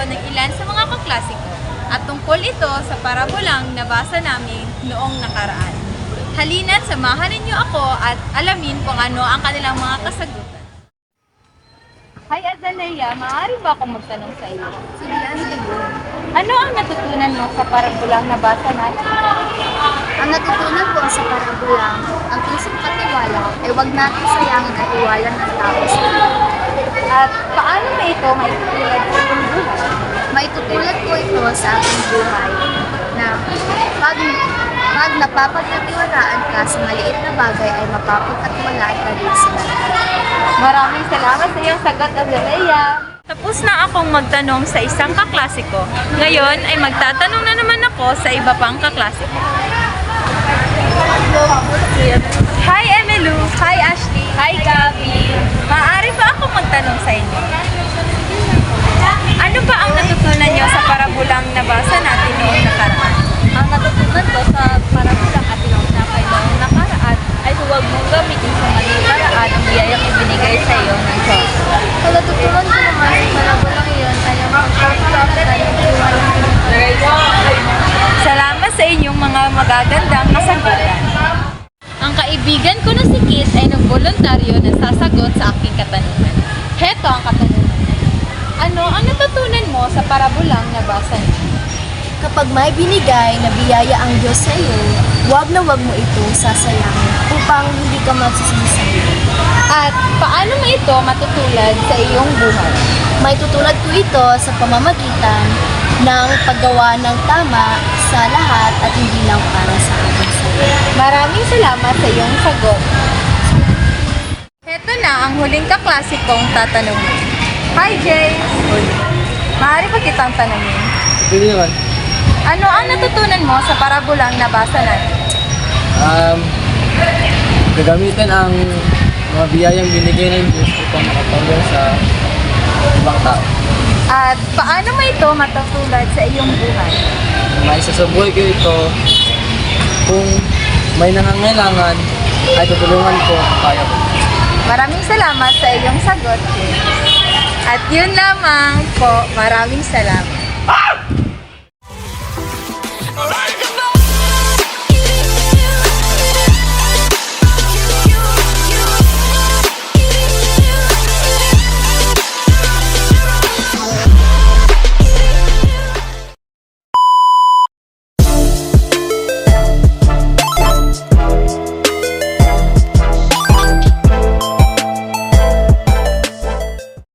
ng ilan sa mga kaklase ko at tungkol ito sa parabolang nabasa namin noong nakaraan. Halina't samahan ninyo ako at alamin kung ano ang kanilang mga kasagutan. Hi Azalea, maaari ba akong magtanong sa iyo? Sige, ano yun? Ano ang natutunan mo sa parabolang nabasa natin? Ang natutunan ko sa parabolang, ang pusong katiwala ay huwag natin sayangin ang tiwala ng tao sa atin. At paano ba ito maitutulad sa iyong buhay? Maitutulad ko ito sa aking buhay na pag napapagkatiwalaan ka sa maliit na bagay ay mapapagkatiwalaan ka din sa lahat. Maraming salamat sa iyong sagot, Azalea. Tapos na akong magtanong sa isang kaklase ko. Ngayon ay magtatanong na naman ako sa iba pang kaklase ko. Hi Emelu! Hi Ashley! Hi Gabby! Maaari ba akong magtanong sa inyo? Ano ba ang natutunan niyo sa parabolang nabasa natin noong nakaraan? Ang natutunan ko sa parabolang at tinapay noong nakaraan ay huwag mong gamitin sa maling paraan ang biyayang ibinigay sa iyo ng Diyos. Ang natutunan ko naman sa parabolang iyon ay ang pagkakita ng tiwala ng Salamat sa inyong mga magagandang kasagutan. Ang kaibigan ko na si Kit ay nagboluntaryo na sasagot sa aking katanungan. Heto ang katanungan. Ano ang natutunan mo sa parabolang nabasa niyo? Kapag may binigay na biyaya ang Diyos sa iyo, huwag na huwag mo itong sasayangin upang hindi ka magsisisi. At paano mo ito matutulad sa iyong buhay? May tutulad ko ito sa pamamagitan ng paggawa ng tama sa lahat at hindi lang para sa akin. Maraming salamat sa iyong sagot. Heto na ang huling kaklase kong tatanungin. Hi Jace! Maaari ba kitang tanungin? Pwede naman. Ano ang natutunan mo sa parabolang nabasa natin? Gagamitin ang mga biyayang binigay ng Diyos upang makatulong sa ibang tao. At paano mo ito matutulad sa iyong buhay? Maisasabuhay ko ito kung may nangangailangan ay tutulungan ko kung kaya ko. Maraming salamat sa iyong sagot. At yun lamang po, maraming salamat.